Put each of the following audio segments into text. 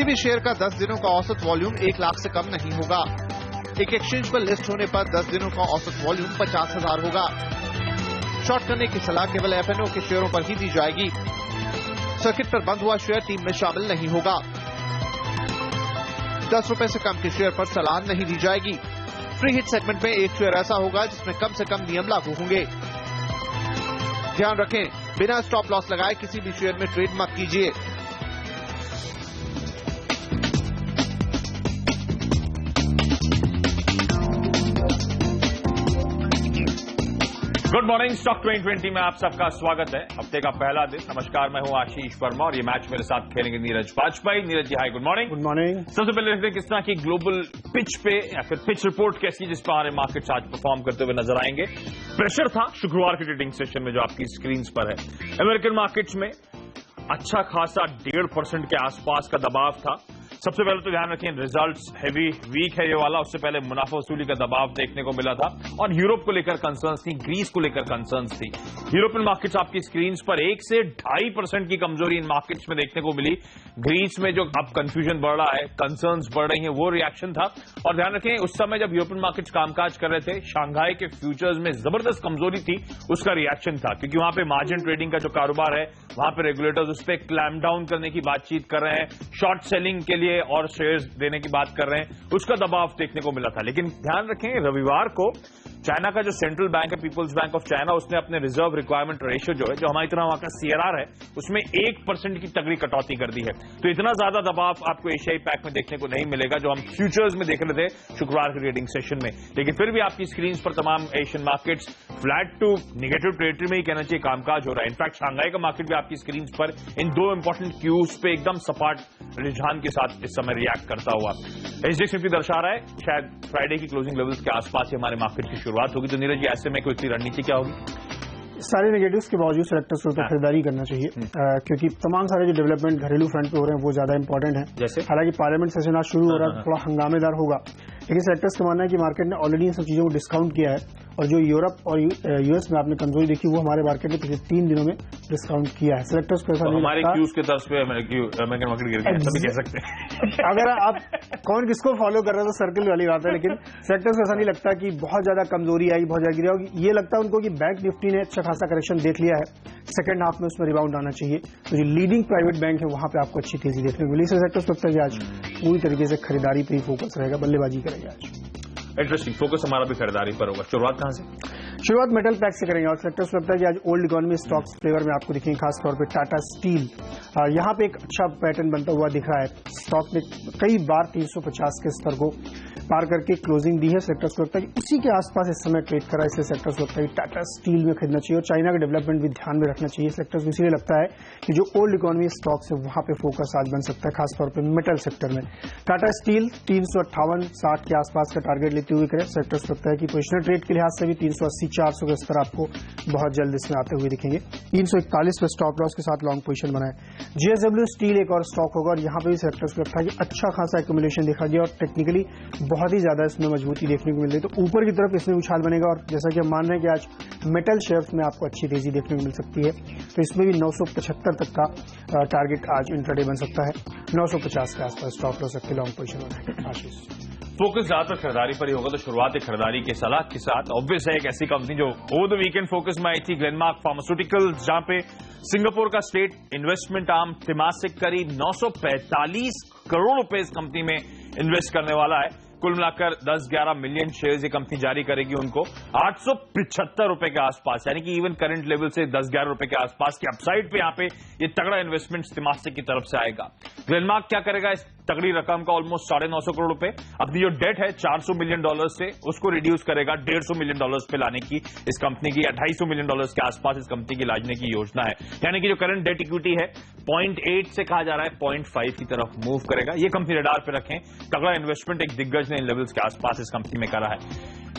भी शेयर का 10 दिनों का औसत वॉल्यूम 1 लाख से कम नहीं होगा। एक एक्सचेंज पर लिस्ट होने पर 10 दिनों का औसत वॉल्यूम 50,000 होगा। शॉर्ट करने की सलाह केवल एफएनओ के शेयरों पर ही दी जाएगी। सर्किट पर बंद हुआ शेयर टीम में शामिल नहीं होगा। 10 रुपए से कम के शेयर पर सलाह नहीं दी जाएगी। फ्री हिट सेगमेंट में एक शेयर ऐसा होगा जिसमें कम से कम नियम लागू होंगे। ध्यान रखें, बिना स्टॉप लॉस लगाए किसी भी शेयर में ट्रेड मत कीजिए। गुड मॉर्निंग, स्टॉक 2020 में आप सबका स्वागत है। हफ्ते का पहला दिन। नमस्कार, मैं हूं आशीष वर्मा और ये मैच मेरे साथ खेलेंगे Neeraj Bajpayee. Neeraj ji hi, good morning. Good morning. सबसे पहले देखते हैं किस तरह की ग्लोबल पिच पे या फिर पिच रिपोर्ट कैसी जिस पर हमारे मार्केट्स आज परफॉर्म करते हुए नजर आएंगे। प्रेशर था शुक्रवार के ट्रेडिंग सेशन में जो आपकी स्क्रीन पर है। अमेरिकन मार्केट्स में अच्छा खासा 1.5% के आसपास का दबाव था। सबसे पहले तो ध्यान रखें, रिजल्ट्स हैवी वीक है ये वाला। उससे पहले मुनाफा वसूली का दबाव देखने को मिला था और यूरोप को लेकर कंसर्न्स थी, ग्रीस को लेकर कंसर्न्स थी। यूरोपियन मार्केट्स आपकी स्क्रीन पर 1 से 2.5% की कमजोरी इन मार्केट्स में देखने को मिली। ग्रीस में जो अब कंफ्यूजन बढ़ रहा है, कंसर्न्स बढ़ रही हैं, वो रिएक्शन था। और ध्यान रखें, उस समय जब यूरोपियन मार्केट्स कामकाज कर रहे थे, शंघाई के फ्यूचर्स में जबरदस्त कमजोरी थी, उसका रिएक्शन था। क्योंकि वहां पे मार्जिन ट्रेडिंग का जो कारोबार है, वहां पे रेगुलेटर्स उस पर क्लैम्प डाउन करने की बातचीत कर रहे हैं, शॉर्ट सेलिंग के लिए और शेयर्स देने की बात कर रहे हैं, उसका दबाव देखने को मिला था। लेकिन ध्यान रखें, रविवार को चाइना का जो सेंट्रल बैंक है, पीपल्स बैंक ऑफ चाइना, उसने अपने रिजर्व रिक्वायरमेंट रेशियो जो है, जो हमारी तरह वहां का सीआरआर है, उसमें 1% की तगड़ी कटौती कर दी है। तो इतना ज्यादा दबाव आपको एशियाई पैक में देखने को नहीं मिलेगा जो हम फ्यूचर्स में देख रहे थे शुक्रवार के ट्रेडिंग सेशन में। लेकिन फिर भी आपकी स्क्रीन पर तमाम Asian markets flat to negative territory में ही कहना चाहिए कामकाज हो रहा है। इनफैक्ट शंघाई का मार्केट भी आपकी स्क्रीन पर इन 2 इंपॉर्टेंट क्यूज पे एकदम सपाट रुझान के साथ इस समय रिएक्ट करता हुआ एसडीएक्स निफ्टी दर्शा रहा है शायद फ्राइडे की क्लोजिंग लेवल्स के आसपास ही हमारे मार्केट की शुरुआत होगी। तो नीरज जी, ऐसे में कोई रणनीति क्या होगी? सारे नेगेटिव्स के बावजूद सेलेक्टर्स को खरीदारी करना चाहिए क्योंकि तमाम सारे जो डेवलपमेंट घरेलू फ्रंट पे हो रहे हैं वो ज्यादा इंपॉर्टेंट है। जैसे हालांकि पार्लियामेंट सेशन आज शुरू हो रहा है, थोड़ा हंगामेदार होगा, लेकिन सेलेक्टर्स का मानना है कि मार्केट ने ऑलरेडी इन सब चीजों को डिस्काउंट किया है और जो यूरोप और यूएस में आपने कमजोरी देखी वो हमारे मार्केट ने पिछले 3 दिनों में डिस्काउंट किया है। सेलेक्टर्स को ऐसा नहीं हमारे क्यूज के तर्ज पे अमेरिकन मार्केट गिर गया, ऐसा भी कह सकते हैं। अगर आप कौन किसको फॉलो कर रहे हैं तो सर्कल वाली बात है, लेकिन सेलेक्टर्स को ऐसा नहीं लगता कि बहुत ज्यादा कमजोरी आई, बहुत ज्यादा गिरा होगी। ये लगता है उनको कि बैंक निफ्टी ने अच्छा खासा करेक्शन देख लिया है, सेकंड हाफ में उसमें रिबाउंड आना चाहिए। तो जो लीडिंग प्राइवेट बैंक है वहां पे आपको अच्छी तेजी देखने को मिली। सेलेक्टर्स लगता है कि आज पूरी तरीके से खरीदारी पे ही फोकस रहेगा, बल्लेबाजी करेगा आज। इंटरेस्टिंग, फोकस हमारा भी खरीदारी पर होगा। शुरुआत कहां से? शुरुआत मेटल पैक से करेंगे और सेक्टर्स लगता है कि आज ओल्ड इकोनॉमी स्टॉक्स फ्लेवर में आपको दिखेंगे, खासतौर पे टाटा स्टील। यहाँ पे एक अच्छा पैटर्न बनता हुआ दिख रहा है। स्टॉक ने कई बार 350 के स्तर को पार करके क्लोजिंग दी है। सेक्टर्स को लगता है कि उसी के आसपास इस समय ट्रेड करा है, इसलिए सेक्टर्स को लगता है कि टाटा स्टील में खरीदना चाहिए और चाइना का डेवलपमेंट भी ध्यान में रखना चाहिए। सेक्टर्स को इसीलिए लगता है कि जो ओल्ड इकोनॉमी स्टॉक्स है वहां पे फोकस आज बन सकता है, खासतौर पर मेटल सेक्टर में। टाटा स्टील 358-60 के आसपास का टारगेट लेते हुए करे। सेक्टर्स लगता है कि पोजिशनल ट्रेड के लिहाज से भी 380-400 के स्तर आपको बहुत जल्द इसमें आते हुए दिखेंगे। 341 पे स्टॉप लॉस के साथ लॉन्ग पोजीशन बनाए। जेएसडब्ल्यू स्टील एक और स्टॉक होगा और यहां पे भी सेक्टर्स को लगता है कि अच्छा खासा एक्यूमुलेशन देखा गया और टेक्निकली बहुत ही ज्यादा इसमें मजबूती देखने को मिल रही है। तो ऊपर की तरफ इसमें उछाल बनेगा और जैसा कि हम मान रहे हैं कि आज मेटल शेयर्स में आपको अच्छी तेजी देखने को मिल सकती है, तो इसमें भी 975 तक का टारगेट आज इंट्राडे बन सकता है। 950 के आसपास स्टॉप लॉस रख के लॉन्ग पोजीशन बनाए। आशीष, फोकस ज्यादातर खरीदारी पर ही होगा, तो शुरुआत है खरीदारी के सलाह के साथ। ऑब्वियस है एक ऐसी कंपनी जो ओवर द वीकेंड फोकस में आई थी, ग्लेनमार्क फार्मास्यूटिकल्स, जहां पे सिंगापुर का स्टेट इन्वेस्टमेंट आर्म तिमासिक करीब 945 करोड़ रुपए इस कंपनी में इन्वेस्ट करने वाला है। कुल मिलाकर 10-11 मिलियन शेयर्स ये कंपनी जारी करेगी उनको 875 रुपए के आसपास, यानी कि इवन करंट लेवल से 10-11 रुपए के आसपास की अपसाइड पे यहां पे ये तगड़ा इन्वेस्टमेंट तिमासिक की तरफ से आएगा। ग्लेनमार्क क्या करेगा इस तगड़ी रकम का, ऑलमोस्ट 950 करोड़ रुपए, अपनी जो डेट है $400 मिलियन से उसको रिड्यूस करेगा $150 मिलियन पे लाने की इस कंपनी की, या $250 मिलियन के आसपास इस कंपनी की लाने की योजना है। यानी कि जो करंट डेट इक्विटी है 0.8 से कहा जा रहा है 0.5 की तरफ मूव करेगा। ये कंपनी रडार पे रखें, तगड़ा इन्वेस्टमेंट एक दिग्गज ने इन लेवल्स के आसपास इस कंपनी में करा है।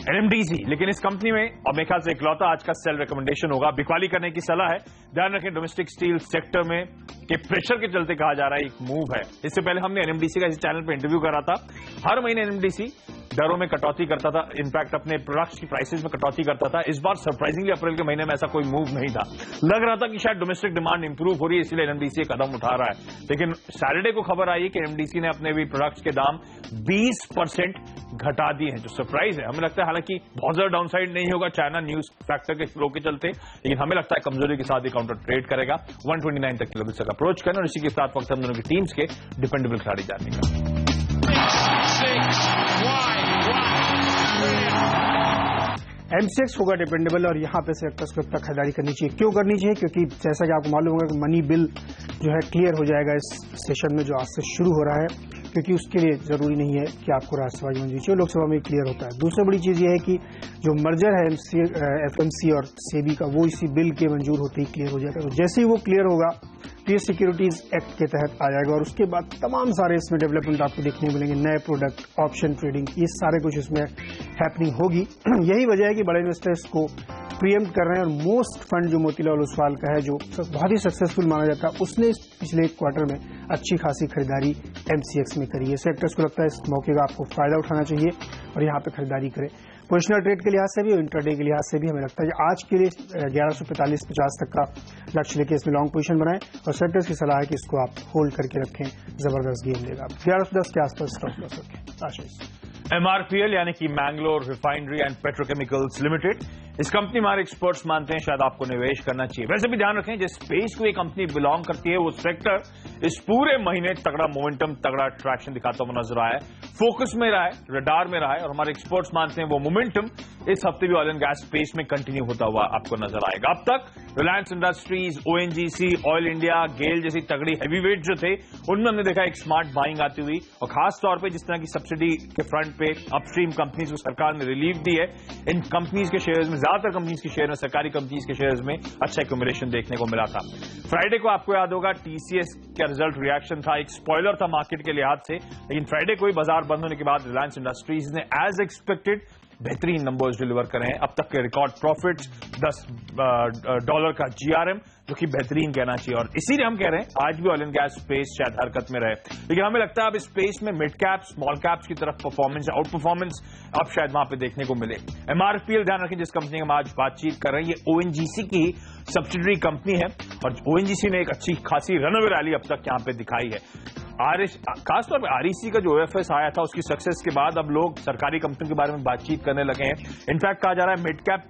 एनएमडीसी, लेकिन इस कंपनी में और मेरे ख्याल से इकलौता आज का सेल रिकमेंडेशन होगा, बिकवाली करने की सलाह है। ध्यान रखें, डोमेस्टिक स्टील सेक्टर में के प्रेशर के चलते कहा जा रहा है एक मूव है। इससे पहले हमने एनएमडीसी का इस चैनल पे इंटरव्यू करा था। हर महीने एनएमडीसी दरों में कटौती करता था, इनफैक्ट अपने प्रोडक्ट्स की प्राइसेस में कटौती करता था। इस बार सरप्राइजिंगली अप्रैल के महीने में ऐसा कोई मूव नहीं था। लग रहा था कि शायद डोमेस्टिक डिमांड इंप्रूव हो रही है, इसलिए एनएमडीसी कदम उठा रहा है। लेकिन सैटरडे को खबर आई कि एनएमडीसी ने अपने भी प्रोडक्ट्स के दाम 20% घटा दिए हैं, जो सरप्राइज है। हमें लगता है हालांकि बहुत ज्यादा डाउनसाइड नहीं होगा चाइना न्यूज फैक्टर के फ्लो के चलते, लेकिन हमें लगता है कमजोरी के साथ ही काउंटर ट्रेड करेगा। 129 तक के लेवल तक अप्रोच करना, और इसी के साथ वक्त हम दोनों की टीम्स के डिपेंडेबल खिलाड़ी जानने का। MCX होगा डिपेंडेबल, और यहाँ पे सेक्टर्स को तक खरीदारी करनी चाहिए। क्यों करनी चाहिए? क्योंकि जैसा कि आपको मालूम होगा कि मनी बिल जो है क्लियर हो जाएगा इस सेशन में, जो आज से शुरू हो रहा है, क्योंकि उसके लिए जरूरी नहीं है कि आपको राज्यसभा की मंजूरी चाहिए, लोकसभा में क्लियर होता है। दूसरी बड़ी चीज यह है कि जो मर्जर है FMC और सेबी का, वो इसी बिल के मंजूर होते ही क्लियर हो जाएगा। तो जैसे ही वो क्लियर होगा तो ये सिक्योरिटीज एक्ट के तहत आ जाएगा, और उसके बाद तमाम सारे इसमें डेवलपमेंट आपको देखने को मिलेंगे। नए प्रोडक्ट, ऑप्शन ट्रेडिंग, ये सारे कुछ इसमें हैपनिंग होगी। यही वजह है कि बड़े इन्वेस्टर्स को प्रीएम्प्ट कर रहे हैं, और मोस्ट फंड जो मोतीलाल ओसवाल का है, जो बहुत ही सक्सेसफुल माना जाता है, उसने पिछले एक क्वार्टर में अच्छी खासी खरीदारी MCX में करी है। सेक्टर्स को लगता है इस मौके का आपको फायदा उठाना चाहिए और यहाँ पे खरीदारी करें। पोजिशनल ट्रेड के लिहाज से भी और इंट्राडे के लिहाज से भी हमें लगता है कि आज के लिए 1145-50 तक का लक्ष्य लेके इसमें लॉन्ग पोजीशन बनाएं, और सेक्टर्स की सलाह है कि इसको आप होल्ड करके रखें, जबरदस्त गेम देगा। 1110 के आसपास स्टॉप लॉस रखें। आशीष। MRPL यानी कि Mangalore refinery and petrochemicals limited, इस कंपनी हमारे एक्सपर्ट्स मानते हैं शायद आपको निवेश करना चाहिए। वैसे भी ध्यान रखें जिस स्पेस को ये कंपनी बिलोंग करती है, वो सेक्टर इस पूरे महीने तगड़ा मोमेंटम, तगड़ा ट्रैक्शन दिखाता हुआ नजर आया है, फोकस में रहा है, रडार में रहा है, और हमारे एक्सपर्ट्स मानते हैं वो मोमेंटम इस हफ्ते भी ऑयल एंड गैस स्पेस में कंटिन्यू होता हुआ आपको नजर आएगा। अब तक Reliance industries, ONGC, oil India, GAIL जैसी तगड़ी हैवीवेट जो थे, उनमें हमने देखा एक स्मार्ट बाइंग आती हुई, और खास तौर पे जिस तरह की सब्सिडी के फ्रंट पे अपस्ट्रीम कंपनीज को सरकार ने रिलीफ दी है, इन कंपनीज के शेयर्स में, ज्यादातर कंपनीज के शेयर में, सरकारी कंपनीज के शेयर्स में अच्छा एक्यूमुलेशन देखने को मिला था। फ्राइडे को आपको याद होगा TCS का रिजल्ट रिएक्शन था, एक स्पॉइलर था मार्केट के लिहाज से, लेकिन फ्राइडे को ही बाजार बंद होने के बाद रिलायंस इंडस्ट्रीज ने एज एक्सपेक्टेड बेहतरीन नंबर्स डिलीवर करे हैं। अब तक के रिकॉर्ड प्रॉफिट्स, $10 का GRM, जो कि बेहतरीन कहना चाहिए, और इसीलिए हम कह रहे हैं आज भी ऑयल एंड गैस स्पेस शायद हरकत में रहे। लेकिन हमें लगता है अब इस स्पेस में मिड कैप, स्मॉल कैप्स की तरफ परफॉर्मेंस, आउट परफॉर्मेंस अब शायद वहां पे देखने को मिले। MRPL ध्यान रखें जिस कंपनी की हम आज बातचीत कर रहे हैं, ये ONGC की सब्सिडरी कंपनी है, और ONGC ने एक अच्छी खासी रनअवे रैली अब तक यहां पे दिखाई है। खासतौर पर REC का जो OFS आया था, उसकी सक्सेस के बाद अब लोग सरकारी कंपनी के बारे में बातचीत करने लगे हैं। इनफैक्ट कहा जा रहा है मिड कैप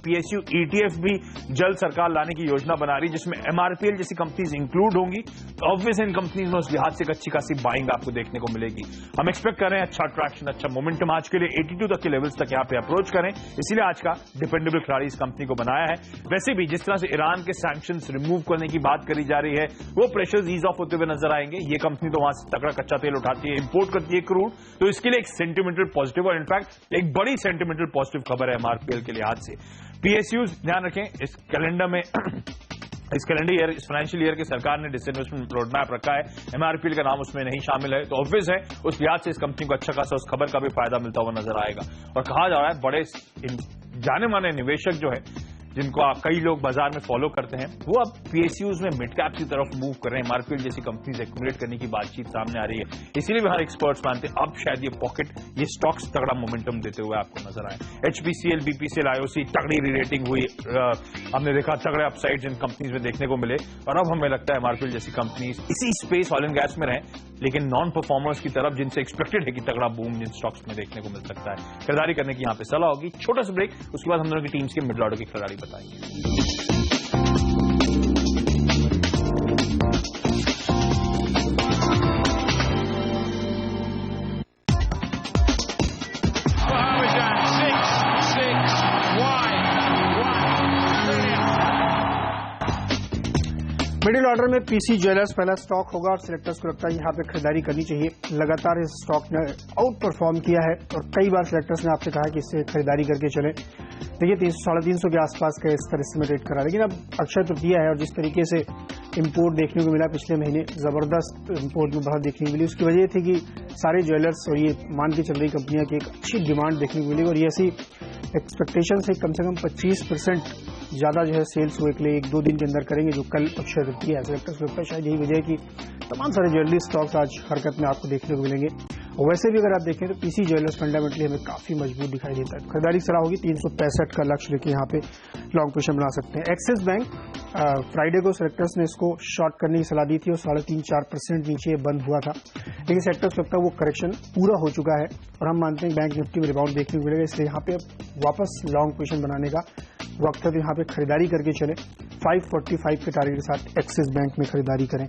PSU ETF भी जल्द सरकार लाने की योजना बना रही है, जिसमें MRPL जैसी कंपनीज इंक्लूड होंगी। तो ऑब्वियस इन कंपनीज में उस लिहाज से एक अच्छी खासी बाइंग आपको देखने को मिलेगी। हम एक्सपेक्ट कर रहे हैं अच्छा ट्रैक्शन, अच्छा मोमेंटम आज के लिए 82 तक के लेवल्स तक यहाँ पे अप्रोच करें, इसीलिए आज का डिपेंडेबल खिलाड़ी इस कंपनी को बनाया है। वैसे भी जिस तरह से ईरान के सैंक्शंस रिमूव करने की बात करी जा रही है, वो प्रेशर्स ईज ऑफ होते हुए नजर आएंगे। ये कंपनी तो वहां से तगड़ा कच्चा तेल उठाती है, इंपोर्ट करती है क्रूड, तो इसके लिए एक सेंटिमेंटल पॉजिटिव, और इनफैक्ट एक बड़ी सेंटिमेंटल पॉजिटिव खबर है MRPL के लिहाज से। PSUs ध्यान रखें इस कैलेंडर में इस कैलेंडर ईयर, इस फाइनेंशियल ईयर की सरकार ने डिसइन्वेस्टमेंट रोड मैप रखा है, MRPL का नाम उसमें नहीं शामिल है, तो ऑब्वियस है उस लिहाज से इस कंपनी को अच्छा खासा उस खबर का भी फायदा मिलता हुआ नजर आएगा। और कहा जा रहा है बड़े जाने माने निवेशक जो है, जिनको कई लोग बाजार में फॉलो करते हैं, वो अब PSUs में मिड कैप की तरफ मूव कर रहे हैं। MRPL जैसी कंपनीज एक्यूमुलेट करने की बातचीत सामने आ रही है, इसीलिए भी हर एक्सपर्ट्स मानते हैं अब शायद ये पॉकेट, ये स्टॉक्स तगड़ा मोमेंटम देते हुए आपको नजर आए। HPCL, BPCL, IOC तगड़ी रीरेटिंग हुई, हमने देखा तगड़े अपसाइड इन कंपनीज में देखने को मिले, और अब हमें लगता है MRPL जैसी कंपनीज इसी स्पेस ऑयल एंड गैस में रहें, लेकिन नॉन परफॉर्मर्स की तरफ, जिनसे एक्सपेक्टेड है कि तगड़ा बूम जिन स्टॉक्स में देखने को मिल सकता है। खरीदारी करने की यहाँ पे सलाह होगी। छोटा सा ब्रेक, उसके बाद हम दोनों की टीम्स के मिड ऑर्डर की खरीदारी बताएंगे। मिडिल ऑर्डर में PC ज्वेलर्स पहला स्टॉक होगा, और सिलेक्टर्स को लगता है यहाँ पे खरीदारी करनी चाहिए। लगातार इस स्टॉक ने आउट परफॉर्म किया है, और कई बार सिलेक्टर्स ने आपसे कहा कि इससे खरीदारी करके चले। देखिए 300-350 के आसपास का इस तरह से रेट करा, लेकिन अब अक्षय तृतीया है, और जिस तरीके से इंपोर्ट देखने को मिला पिछले महीने, जबरदस्त इंपोर्ट में बढ़त देखने को मिली। उसकी वजह थी कि सारे ज्वेलर्स और ये मान के चल रही कंपनियां की एक अच्छी डिमांड देखने को मिली, और ये ऐसी एक्सपेक्टेशन से कम 25% ज्यादा जो है सेल्स वो अगले 1-2 दिन के अंदर करेंगे, जो कल अक्षय तृतीया है। सेक्टर्स लगता है शायद यही वजह है कि तमाम सारे ज्वेलरी स्टॉक्स आज हरकत में आपको देखने को मिलेंगे। और वैसे भी अगर आप देखें तो पीसी ज्वेलर्स फंडामेंटली हमें काफी मजबूत दिखाई देता है। खरीदारी सलाह होगी 365 का लक्ष्य लेके यहाँ पे लॉन्ग पोजीशन बना सकते हैं। एक्सिस बैंक फ्राइडे को सेलेक्टर्स ने इसको शॉर्ट करने की सलाह दी थी और 3.5-4% नीचे बंद हुआ था, लेकिन सेलेक्टर्स लगता है वो करेक्शन पूरा हो चुका है और हम मानते हैं बैंक निफ्टी में रिबाउंड देखने को मिलेगा, इसलिए यहाँ पे वापस लॉन्ग पोजीशन बनाने का वक्त है। तो यहाँ पे खरीदारी करके चले, 545 के टारगेट के साथ एक्सिस बैंक में खरीदारी करें।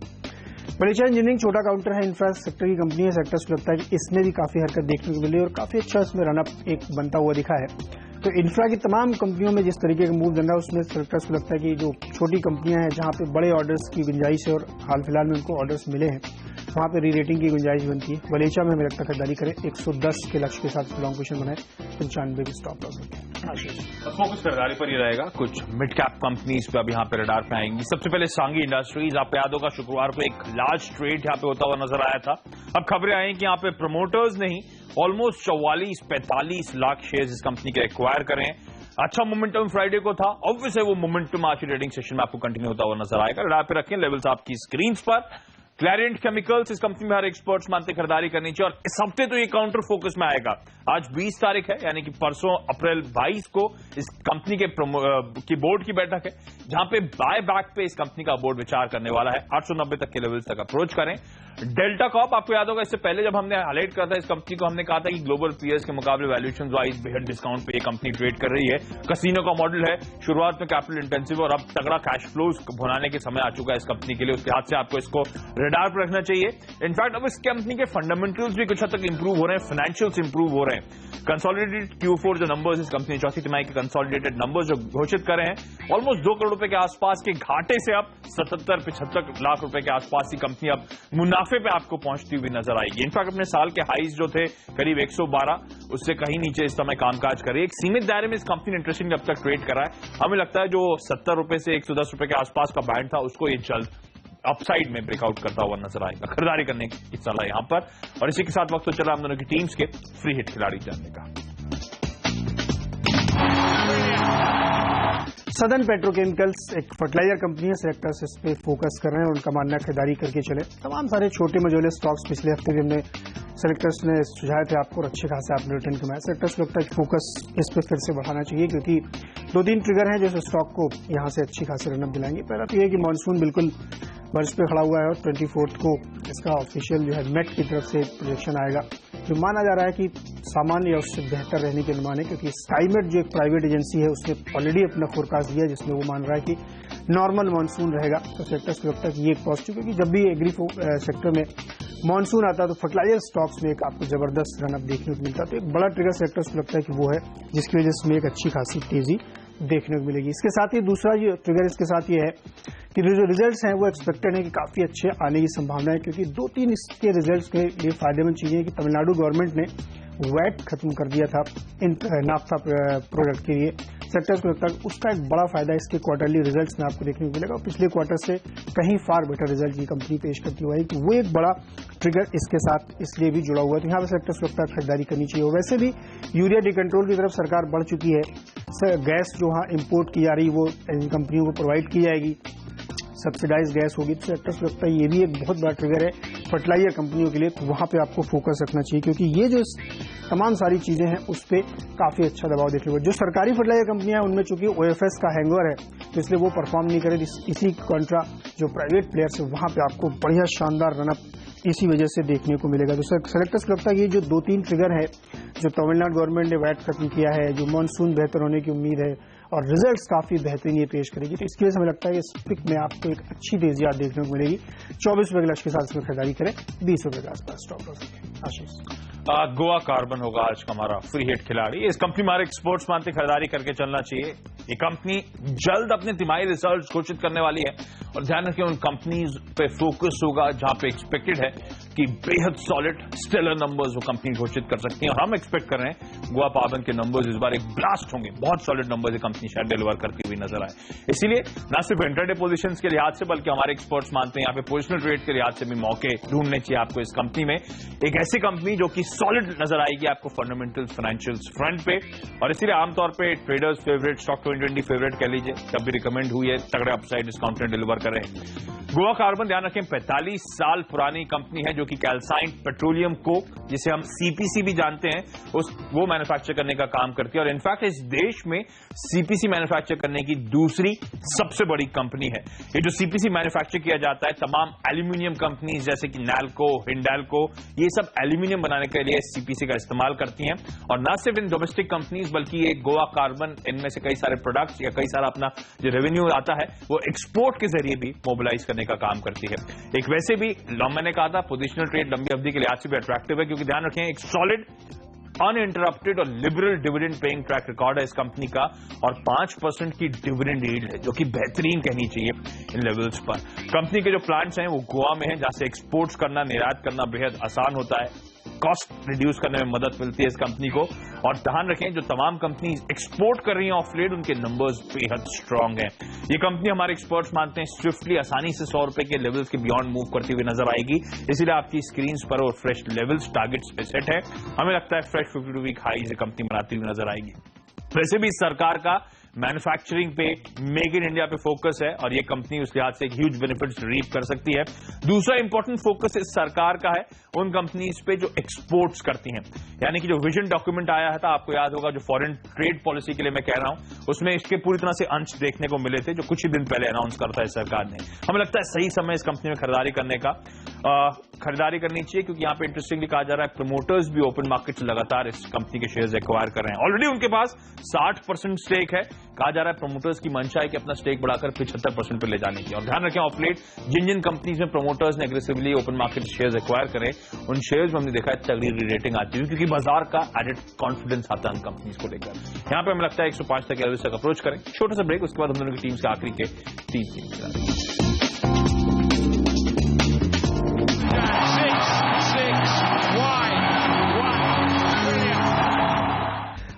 बलेचा इंजीनियरिंग छोटा काउंटर है, इंफ्रास्ट्रक्चर की कंपनी है, सेक्टर्स को लगता है कि इसमें भी काफी हरकत देखने को मिली और काफी अच्छा इसमें रनअप एक बनता हुआ दिखा है। तो इंफ्रा की तमाम कंपनियों में जिस तरीके का मूव बन रहा है उसमें सेक्टर्स को लगता है कि जो छोटी कंपनियां हैं जहां पे बड़े ऑर्डर्स की गुंजाइश है और हाल फिलहाल में उनको ऑर्डर्स मिले हैं, वहां पे री रेटिंग की गुंजाइश बनती है। बलेचा में हमें लगता है खरीदारी करें, 110 के लक्ष्य के साथ लॉन्ग पोजीशन बनाए, 95 की स्टॉप लॉस होती है। फोकस खरीदारी पर ही रहेगा, कुछ मिड कैप कंपनीज पे अब यहाँ पे रडार पे आएंगी। सबसे पहले सांगी इंडस्ट्रीज, आपको याद होगा शुक्रवार को एक लार्ज ट्रेड यहाँ पे होता हुआ नजर आया था। अब खबरें आई कि यहाँ पे प्रमोटर्स नहीं, ऑलमोस्ट 44-45 लाख शेयर्स इस कंपनी के एक्वायर करें। अच्छा मोमेंटम फ्राइडे को था, ऑब्वियसली वो मोमेंटम आज की ट्रेडिंग सेशन में आपको कंटिन्यू होता हुआ नजर आएगा। रडार पे रखें, लेवल्स आपकी स्क्रीन पर। क्लैरियंट केमिकल्स, इस कंपनी में हर एक्सपर्ट्स मानते खरीदारी करनी चाहिए और इस हफ्ते तो ये काउंटर फोकस में आएगा। आज 20 तारीख है, यानी कि परसों अप्रैल 22 को इस कंपनी की बोर्ड की बैठक है, जहां पे बाय बैक पे इस कंपनी का बोर्ड विचार करने वाला है। 890 तक के लेवल्स तक अप्रोच करें। डेल्टा कॉर्प, आपको याद होगा इससे पहले जब हमने हाईलाइट करा था इस कंपनी को, हमने कहा था कि ग्लोबल पीयर्स के मुकाबले वैल्यूएशन वाइज बेहद डिस्काउंट पे ये कंपनी ट्रेड कर रही है। कसिनो का मॉडल है, शुरुआत में कैपिटल इंटेंसिव और अब तगड़ा कैश फ्लोज बनाने के समय आ चुका है इस कंपनी के लिए। उसके हाथ से आपको इसको रडार पर रखना चाहिए। इनफैक्ट अब इस कंपनी के फंडामेंटल्स भी कुछ हद तक इंप्रूव हो रहे हैं, फाइनेंशियल्स इंप्रूव हो रहे हैं। कंसोलिडेटेड Q4 जो नंबर्स इस कंपनी चौथी तिमाही के कंसोलिडेटेड नंबर्स जो घोषित करे हैं, ऑलमोस्ट 2 करोड़ रुपए के आसपास के घाटे से अब 77-75 लाख रुपए के आसपास की कंपनी अब मुनाफे पे आपको पहुंचती हुई नजर आएगी। इनफैक्ट अपने साल के हाईज जो थे करीब 112, उससे कहीं नीचे इस समय कामकाज करे। एक सीमित दायरे में इस कंपनी ने इंटरेस्टिंग अब तक ट्रेड करा है। हमें लगता है जो 70 रुपए से 110 रुपए के आसपास का बैंड था उसको ये जल्द अपसाइड में ब्रेकआउट करता हुआ नजर आएगा। खरीदारी करने की सलाह यहां पर। और इसी के साथ वक्त तो चला हम दोनों की टीम्स के फ्री हिट खिलाड़ी जानने का। सदर्न पेट्रोकेमिकल्स एक फर्टिलाइजर कंपनी है, सेलेक्टर्स इस पे फोकस कर रहे हैं और उनका मानना खरीदारी करके चले। तमाम सारे छोटे मझोले स्टॉक्स पिछले हफ्ते भी हमने सेलेक्टर्स ने सुझाए थे आपको और अच्छे खासे आपने रिटर्न कमाया। सेलेक्टर्स को लगता है कि फोकस इस पे फिर से बढ़ाना चाहिए क्योंकि 2-3 ट्रिगर हैं जो स्टॉक को यहां से अच्छी खासी रनअप दिलाएंगे। पहला तो ये कि मानसून बिल्कुल वर्ष पे खड़ा हुआ है और 24 को इसका ऑफिशियल जो है मेट की तरफ से प्रोजेक्शन आएगा, जो माना जा रहा है कि सामान्य या उससे बेहतर रहने के अनुमान है, क्योंकि स्काईमेट जो एक प्राइवेट एजेंसी है उसने ऑलरेडी अपना फोरकास्ट दिया जिसमें वो मान रहा है कि नॉर्मल मानसून रहेगा। तो सेक्टर्स को लगता है कि ये एक पॉजिटिव, क्योंकि जब भी एग्री सेक्टर में मानसून आता है तो फर्टिलाइजर स्टॉक्स में एक आपको जबरदस्त रनअप देखने को मिलता है। तो एक बड़ा ट्रिगर सेक्टर्स को लगता है कि वो है जिसकी वजह से एक अच्छी खासी तेजी देखने को मिलेगी। इसके साथ ही दूसरा जो ट्रिगर इसके साथ ये है कि जो रिजल्ट्स हैं वो एक्सपेक्टेड है कि काफी अच्छे आने की संभावना है, क्योंकि 2-3 इसके रिजल्ट्स के लिए फायदेमंद चीजें हैं कि तमिलनाडु गवर्नमेंट ने वैट खत्म कर दिया था इन नाफ्ता प्रोडक्ट के लिए। सेक्टर्स को लगता है उसका एक बड़ा फायदा इसके क्वार्टरली रिजल्ट्स में आपको देखने को मिलेगा और पिछले क्वार्टर से कहीं फार बेटर रिजल्ट की कंपनी पेश करती हुई है कि वो एक बड़ा ट्रिगर इसके साथ इसलिए भी जुड़ा हुआ है। तो यहाँ पर सेक्टर्स को लगता है खरीदारी करनी चाहिए। वैसे भी यूरिया डिकंट्रोल की तरफ सरकार बढ़ चुकी है, गैस जो वहाँ इम्पोर्ट की जा रही वो इन कंपनियों को प्रोवाइड की जाएगी, सब्सिडाइज गैस होगी। तो सेक्टर्स को लगता है ये भी एक बहुत बड़ा ट्रिगर है फर्टिलाइजर कंपनियों के लिए, तो वहां पे आपको फोकस रखना चाहिए क्योंकि ये जो तमाम सारी चीजें हैं उस पर काफी अच्छा दबाव देखने को। जो सरकारी फर्टिलाइजर कंपनियां हैं उनमें चूंकि OFS का हैंगओवर है तो इसलिए वो परफॉर्म नहीं करे, इसी कॉन्ट्रा जो प्राइवेट प्लेयर्स है वहां पे आपको बढ़िया शानदार रनअप इसी वजह से देखने को मिलेगा। तो सेलेक्टर्स को लगता है ये जो 2-3 ट्रिगर है, जो तमिलनाडु गवर्नमेंट ने वैट खत्म किया है, जो मानसून बेहतर होने की उम्मीद है और रिजल्ट्स काफी बेहतरीन ये पेश करेगी, तो इसकी वजह से हमें लगता है कि इस पिक में आपको एक अच्छी तेजी आप देखने को मिलेगी। 24 रुपए के लक्ष्य के साथ इसमें खरीदारी करें, 20 रुपए के आसपास स्टॉप लॉस। आशीष, गोवा कार्बन होगा आज का हमारा फ्री हिट खिलाड़ी। इस कंपनी हमारे एक्सपर्ट्स मानते खरीदारी करके चलना चाहिए। ये कंपनी जल्द अपने तिमाही रिजल्ट घोषित करने वाली है और ध्यान रखें उन कंपनीज पे फोकस होगा जहां पे एक्सपेक्टेड है कि बेहद सॉलिड स्टेलर नंबर्स वो कंपनी घोषित कर सकती हैं और हम एक्सपेक्ट कर रहे हैं गोवा कार्बन के नंबर्स इस बार एक ब्लास्ट होंगे, बहुत सॉलिड नंबर्स ये कंपनी शायद डिलीवर करती हुई नजर आए। इसीलिए न सिर्फ इंटरडे पोजीशंस के लिहाज से बल्कि हमारे एक्सपर्ट्स मानते हैं यहाँ पे पोजिशनल ट्रेड के लिहाज से भी मौके ढूंढने चाहिए आपको इस कंपनी में। एक ऐसी कंपनी जो कि सॉलिड नजर आएगी आपको फंडामेंटल्स फाइनेंशियल्स फ्रंट पे, और इसीलिए आमतौर पे ट्रेडर्स फेवरेट, स्टॉक 2020 फेवरेट कह लीजिए, तब भी रिकमेंड हुई है, तगड़े अपसाइड डिस्काउंट डिलीवर कर रहे हैं। गोवा कार्बन ध्यान रखें 45 साल पुरानी कंपनी है जो कि कैल्साइंट पेट्रोलियम कोक, जिसे हम सीपीसी भी जानते हैं, वो मैन्युफैक्चर करने का काम करती है, और इनफैक्ट इस देश में सीपीसी मैन्युफैक्चर करने की दूसरी सबसे बड़ी कंपनी है। ये जो सीपीसी मैन्युफैक्चर किया जाता है, तमाम एल्यूमिनियम कंपनीज जैसे कि नैल्को, हिंडाल्को, ये सब एल्यूमिनियम बनाने के लिए सीपीसी का इस्तेमाल करती हैं, और न सिर्फ इन डोमेस्टिक कंपनीज बल्कि ये गोवा कार्बन इनमें से कई सारे प्रोडक्ट्स या कई सारा अपना जो रेवेन्यू आता है वो एक्सपोर्ट के जरिए भी मोबिलाइज करने का काम करती है। एक वैसे भी मैंने कहा था पोजिशनल ट्रेड लंबी अवधि के लिहाज से भी अट्रैक्टिव है, क्योंकि ध्यान रखें एक सॉलिड अनइंटरप्टेड और liberal dividend paying track record है इस कंपनी का, और 5% की डिविडेंड यील्ड है जो कि बेहतरीन कहनी चाहिए इन लेवल्स पर। कंपनी के जो प्लांट्स हैं वो गोवा में हैं, जहां से एक्सपोर्ट्स करना, निर्यात करना बेहद आसान होता है, कॉस्ट रिड्यूस करने में मदद मिलती है इस कंपनी को। और ध्यान रखें जो तमाम कंपनी एक्सपोर्ट कर रही हैं ऑफ लेट, उनके नंबर्स बेहद स्ट्रांग हैं। ये कंपनी हमारे एक्सपर्ट्स मानते हैं स्विफ्टली आसानी से 100 रुपए के लेवल्स के बियॉन्ड मूव करती हुई नजर आएगी, इसीलिए आपकी स्क्रीन पर और फ्रेश लेवल्स टारगेट्स पे सेट है। हमें लगता है फ्रेश 52 वीक हाई से कंपनी बनाती हुई नजर आएगी। वैसे भी सरकार का मैन्युफैक्चरिंग पे, मेक इन इंडिया पे फोकस है, और ये कंपनी उस लिहाज से ह्यूज बेनिफिट्स रीप कर सकती है। दूसरा इंपॉर्टेंट फोकस इस सरकार का है उन कंपनीज पे जो एक्सपोर्ट्स करती हैं, यानी कि जो विजन डॉक्यूमेंट आया था, आपको याद होगा, जो फॉरेन ट्रेड पॉलिसी के लिए मैं कह रहा हूं, उसमें इसके पूरी तरह से अंश देखने को मिले थे जो कुछ ही दिन पहले अनाउंस करता है सरकार ने। हमें लगता है सही समय इस कंपनी में खरीदारी करने का, खरीदारी करनी चाहिए, क्योंकि यहां पे इंटरेस्टिंगली कहा जा रहा है प्रमोटर्स भी ओपन मार्केट से लगातार इस कंपनी के शेयर्स एक्वायर कर रहे हैं। ऑलरेडी उनके पास 60% स्टेक है, कहा जा रहा है प्रमोटर्स की मंशा है कि अपना स्टेक बढ़ाकर 75% पे ले जाने की। और ध्यान रखें ऑफ लेट जिन कंपनीज में प्रमोटर्स ने aggressively open market shares acquire करें, उन शेयर्स में हमने देखा है तगड़ी रेटिंग आती है, क्योंकि बाजार का एडेड कॉन्फिडेंस आता है उन कंपनीज को लेकर। यहां पर हमें लगता है 105 तक लेवल तक अप्रोच करें। छोटा सा ब्रेक, उसके बाद हम दोनों की टीम्स के आखिरी के 3 टीम्स।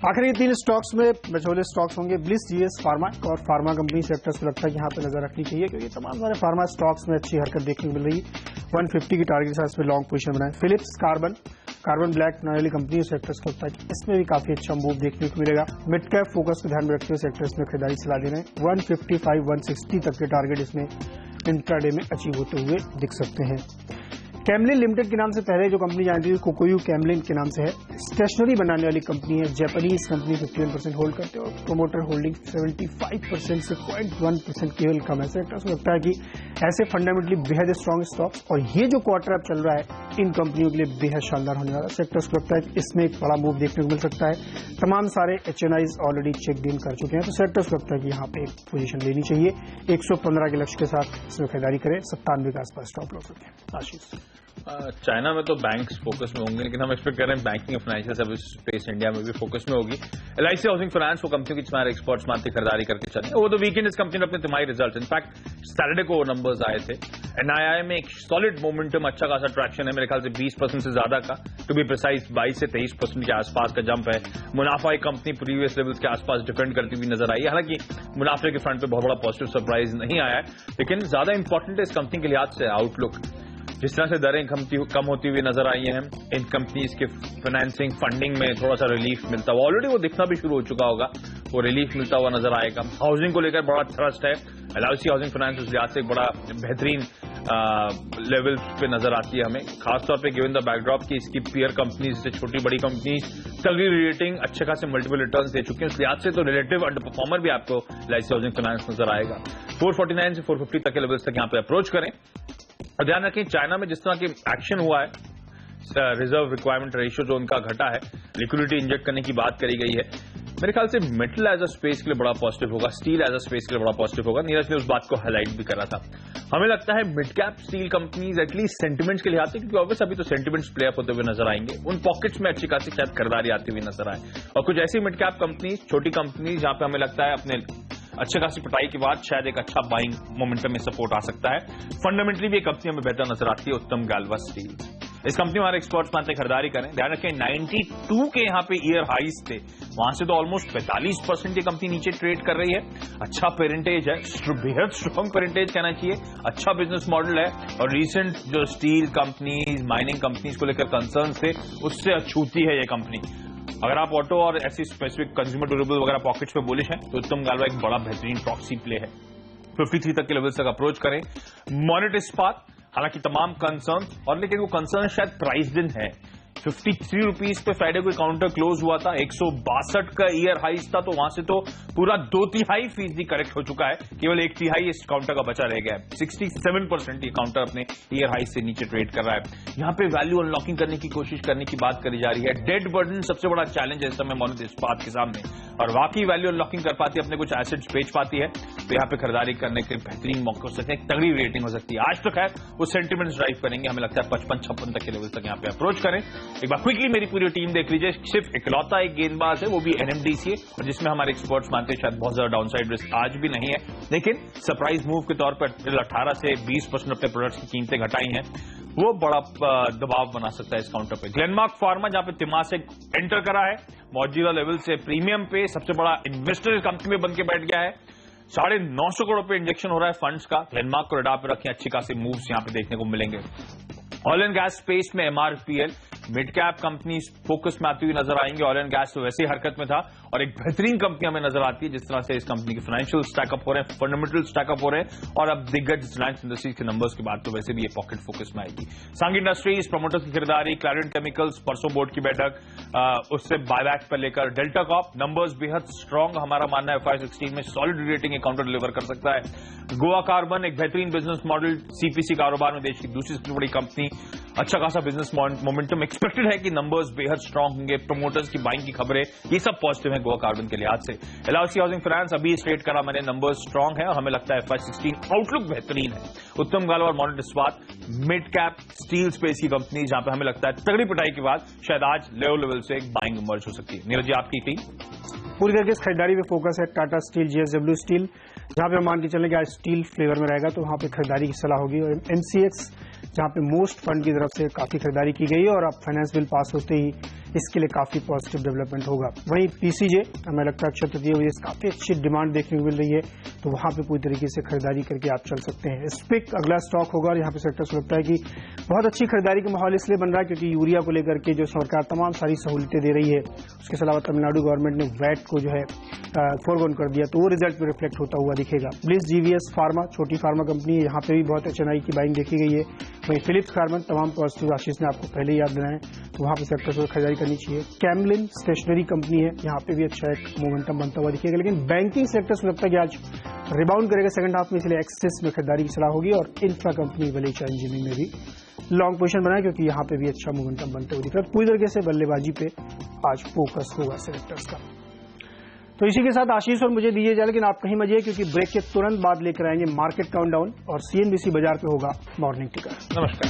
आखिरी 3 स्टॉक्स में बचौले स्टॉक्स होंगे ब्लिस जीएस फार्मा और फार्मा कंपनी सेक्टर्स को लगता है कि यहाँ पे नजर रखनी चाहिए, क्योंकि तमाम सारे फार्मा स्टॉक्स में अच्छी हरकत देखने को मिल रही है। 150 की टारगेट के साथ इसमें लॉन्ग पोजीशन बनाए। Philips carbon black normally company sectors को लगता है कि इसमें भी काफी अच्छा मूव देखने को मिलेगा। मिड कैप फोकस को ध्यान में रखते हुए सेक्टर्स में खरीदारी सलाह दे रहे हैं। 155-160 तक के टारगेट इसमें इंट्राडे में अचीव होते हुए दिख सकते हैं। कैमलिन लिमिटेड के नाम से पहले जो कंपनी जानती थी कोकोयू कैमलिन के नाम से है, स्टेशनरी बनाने वाली कंपनी है, जापानीज कंपनी 51% होल्ड करते हैं और प्रोमोटर होल्डिंग 75% से 0.1% केवल कम है। सेक्टर्स को लगता है कि ऐसे फंडामेंटली बेहद स्ट्रॉन्ग स्टॉक्स और ये जो क्वार्टर अब चल रहा है इन कंपनियों के लिए बेहद शानदार होने वाला है। सेक्टर्स को लगता है कि इसमें एक बड़ा मूव देखने को मिल सकता है। तमाम सारे HNIs ऑलरेडी चेक इन कर चुके हैं, तो सेक्टर्स को लगता है कि यहाँ पे एक पोजीशन लेनी चाहिए। 115 के लक्ष्य के साथ इसमें खरीदारी करें। 97 के आसपास स्टॉप लॉस रखें। आशीष, चाइना में तो बैंक्स फोकस में होंगे, लेकिन हम एक्सपेक्ट कर रहे हैं बैंकिंग और फाइनेंशियल सर्विस स्पेस इंडिया में भी फोकस में होगी। LIC हाउसिंग फाइनेंस वो कंपनी की हमारे एक्सपर्ट्स मानते खरीदारी करके चले। वो तो वीकेंड इस कंपनी ने अपने तिमाही रिजल्ट, इनफैक्ट सैटरडे को नंबर्स आए थे। NII में एक सॉलिड मोमेंटम, अच्छा खासा ट्रैक्शन है, मेरे ख्याल से 20% से ज्यादा का, टू बी प्रिसाइज 22 से 23% के आसपास का जंप है। मुनाफा एक कंपनी प्रीवियस लेवल्स के आसपास डिफेंड करती हुई नजर आई। हालांकि मुनाफे के फ्रंट पे बहुत बड़ा पॉजिटिव सरप्राइज नहीं आया है, लेकिन ज्यादा इंपॉर्टेंट है इस कंपनी के लिहाज से आउटलुक। जिस तरह से दरें कम होती हुई नजर आई हैं, इन कंपनीज के फाइनेंसिंग फंडिंग में थोड़ा सा रिलीफ मिलता हुआ, ऑलरेडी वो दिखना भी शुरू हो चुका होगा, वो रिलीफ मिलता हुआ नजर आएगा। हाउसिंग को लेकर बड़ा थ्रस्ट है। LIC हाउसिंग फाइनेंस उस लिहाज से बड़ा बेहतरीन लेवल पे नजर आती है हमें, खासतौर पे गिवन द बैकड्रॉप की इसकी पीयर कंपनीज से छोटी बड़ी कंपनीज तगड़ी रेटिंग, अच्छे खासे मल्टीपल रिटर्न्स दे चुके हैं। उस लिहाज से तो रिलेटिव अंडर परफॉर्मर भी आपको LIC हाउसिंग फाइनेंस नजर आएगा। 449 से 450 तक के लेवल्स तक यहाँ पे अप्रोच करें। और ध्यान रखें चाइना में जिस तरह की एक्शन हुआ है, रिजर्व रिक्वायरमेंट रेशियो जो उनका घटा है, लिक्विडिटी इंजेक्ट करने की बात करी गई है, मेरे ख्याल से मेटल एज अ स्पेस के लिए बड़ा पॉजिटिव होगा, स्टील एज अ स्पेस के लिए बड़ा पॉजिटिव होगा। नीरज ने उस बात को हाईलाइट भी करा था। हमें लगता है mid cap steel companies at least sentiments के लिए आती है, क्योंकि ऑब्वियस अभी तो सेंटिमेंट्स प्ले अप होते हुए नजर आएंगे, उन पॉकेट्स में अच्छी खासी शायद खरीदारी आती हुई नजर आए। और कुछ ऐसी मिड कैप कंपनीज, छोटी कंपनीज जहां पे हमें लगता है अपने अच्छे खासी पिटाई के बाद शायद एक अच्छा बाइंग मोमेंटम में सपोर्ट आ सकता है। फंडामेंटली भी एक कंपनी हमें बेहतर नजर आती है, उत्तम गैल्वा स्टील। इस कंपनी में हमारे एक्सपर्ट्स मानते खरीदारी करें। ध्यान रखें 92 के यहाँ पे ईयर हाइज थे, वहां से तो ऑलमोस्ट 45% ये कंपनी नीचे ट्रेड कर रही है। अच्छा पेरेंटेज है, बेहद स्ट्रॉन्ग पेरेंटेज कहना चाहिए, अच्छा बिजनेस मॉडल है और रिसेंट जो स्टील कंपनीज, माइनिंग कंपनीज को लेकर कंसर्न थे उससे अछूती है ये कंपनी। अगर आप ऑटो और ऐसी स्पेसिफिक कंज्यूमर ड्यूरेबल वगैरह पॉकेट्स पे बुलिश हैं तो उत्तम गालवा एक बड़ा बेहतरीन प्रॉक्सी प्ले है। 53 तक के लेवल तक अप्रोच करें। मोनेट इस्पात, हालांकि तमाम कंसर्न और लेकिन वो कंसर्न शायद प्राइस दिन है। 53 रुपीज पे फ्राइडे को काउंटर क्लोज हुआ था, 162 का ईयर हाइज था, तो वहां से तो पूरा 2/3% करेक्ट हो चुका है, केवल 1/3 इस काउंटर का बचा रह गया है। 67% ये काउंटर अपने ईयर हाइज से नीचे ट्रेड कर रहा है। यहां पे वैल्यू अनलॉकिंग करने की कोशिश करने की बात करी जा रही है। डेट बर्डन सबसे बड़ा चैलेंज है इस समय मोनेट इस्पात के सामने, और वाकई वैल्यू अनलॉकिंग कर पाती है, अपने कुछ एसेट्स बेच पाती है, तो यहाँ पे खरीदारी करने के बेहतरीन मौके हो सकते हैं, तगड़ी रेटिंग हो सकती है। आज तक है वो सेंटिमेंट्स ड्राइव करेंगे, हमें लगता है 55-56 तक के लेवल तक यहाँ पे अप्रोच करें। एक बार क्विकली मेरी पूरी टीम देख लीजिए, सिर्फ इकलौता एक गेंदबाज है, वो भी एनएमडीसी है, और जिसमें हमारे एक्सपर्ट्स मानते हैं शायद बहुत ज्यादा डाउनसाइड रिस्क आज भी नहीं है, लेकिन सरप्राइज मूव के तौर पर 18 से 20% अपने प्रोडक्ट्स की कीमतें घटाई हैं, वो बड़ा दबाव बना सकता है इस काउंटर पे। ग्लेनमार्क फार्मा जहां पे तिमासिक एंटर करा है, मौजूदा लेवल से प्रीमियम पे सबसे बड़ा इन्वेस्टर कंपनी में बन के बैठ गया है। 950 करोड़ पे इंजेक्शन हो रहा है फंड्स का। ग्लेनमार्क को रडार पे रखें, अच्छी खासी मूव्स यहां पे देखने को मिलेंगे। ऑयल एंड गैस स्पेस में MRPL mid cap company focus में आती हुई नजर आएंगे। ऑयल एंड गैस तो वैसे ही हरकत में था और एक बेहतरीन कंपनी हमें नजर आती है, जिस तरह से इस कंपनी के फाइनेंशियल स्टैकअप हो रहे हैं, फंडामेंटल स्टैकअप हो रहे हैं, और अब दिग्गज रिलायंस इंडस्ट्रीज के नंबर्स की बात तो वैसे भी ये पॉकेट फोकस में आएगी। सांग इंडस्ट्रीज प्रमोटर्स की खरीदारी, क्लैरेंट केमिकल्स परसों बोर्ड की बैठक, उससे बायबैक पर लेकर डेल्टा कॉप नंबर्स बेहद स्ट्रांग, हमारा मानना है FY16 में सॉलिड रेटिंग एक काउंटर डिलीवर कर सकता है। गोवा कार्बन एक बेहतरीन बिजनेस मॉडल, सीपीसी कारोबार में देश की दूसरी सबसे बड़ी कंपनी, अच्छा खासा बिजनेस मोमेंटम एक्सपेक्टेड है कि नंबर्स बेहद स्ट्रांग होंगे, प्रमोटर्स की बाइंग की खबरें, ये सब पॉजिटिव है गोवा कार्बन के लिहाज से। एलआईसी हाउसिंग फाइनेंस अभी स्टेट करा मैंने, नंबर्स स्ट्रांग है और हमें लगता है FY16 आउटलुक बेहतरीन है। उत्तम गालवा और मोनेट इस्पात मिड कैप स्टील स्पेस की कंपनी, जहां पे हमें लगता है तगड़ी पिटाई के बाद शायद आज लेवल से एक बाइंग इमर्ज हो सकती है। नीरज जी, आपकी टीम पूरी तरीके से खरीदारी पे फोकस है। टाटा स्टील, JSW स्टील, जहां पे हम मान के चलें कि आज स्टील फ्लेवर में रहेगा तो वहां पे खरीदारी की सलाह होगी। और MCX जहां पे मोस्ट फंड की तरफ से काफी खरीदारी की गई है और अब फाइनेंस बिल पास होते ही इसके लिए काफी पॉजिटिव डेवलपमेंट होगा। वहीं PCJ हमें लगता है अक्षय तृतीया वजह से काफी अच्छी डिमांड देखने को मिल रही है, तो वहां पे पूरी तरीके से खरीदारी करके आप चल सकते हैं। स्पिक अगला स्टॉक होगा और यहाँ पे सेक्टर से लगता है कि बहुत अच्छी खरीदारी का माहौल इसलिए बन रहा है क्योंकि यूरिया को लेकर के जो सरकार तमाम सारी सहूलियतें दे रही है, उसके अलावा तमिलनाडु गवर्नमेंट ने वैट को जो है फोरगोन कर दिया, तो वो रिजल्ट में रिफ्लेक्ट होता हुआ दिखेगा। ब्लिस GVS फार्मा छोटी फार्मा कंपनी है, यहाँ पे भी बहुत HNI की बाइंग देखी गई है। वहीं फिलिप्स कार्बन तमाम पॉजिटिव आशीष ने आपको पहले याद दिलाएं, तो वहां पे सेक्टर से खरीदारी करनी चाहिए। कैमलिन स्टेशनरी कंपनी है, यहाँ पे भी अच्छा एक मोमेंटम बनता हुआ दिखेगा, लेकिन बैंकिंग सेक्टर से लगता है कि आज रिबाउंड करेगा सेकंड हाफ में, इसलिए एक्सेस में खरीदारी की सलाह होगी। और इंफ्रा कंपनी वलीचा इंजीनियरिंग में भी लॉन्ग पोजीशन बनाए क्योंकि यहाँ पे भी अच्छा मोमेंटम बनते हुए दिख रहा है। पूरी तरीके से बल्लेबाजी पे आज फोकस होगा सेक्टर्स का। तो इसी के साथ आशीष और मुझे दीजिए जाए, लेकिन आप कहीं मजे क्योंकि ब्रेक के तुरंत बाद लेकर आएंगे मार्केट काउंटडाउन और CNBC बाजार पे होगा मॉर्निंग टिकर। नमस्कार।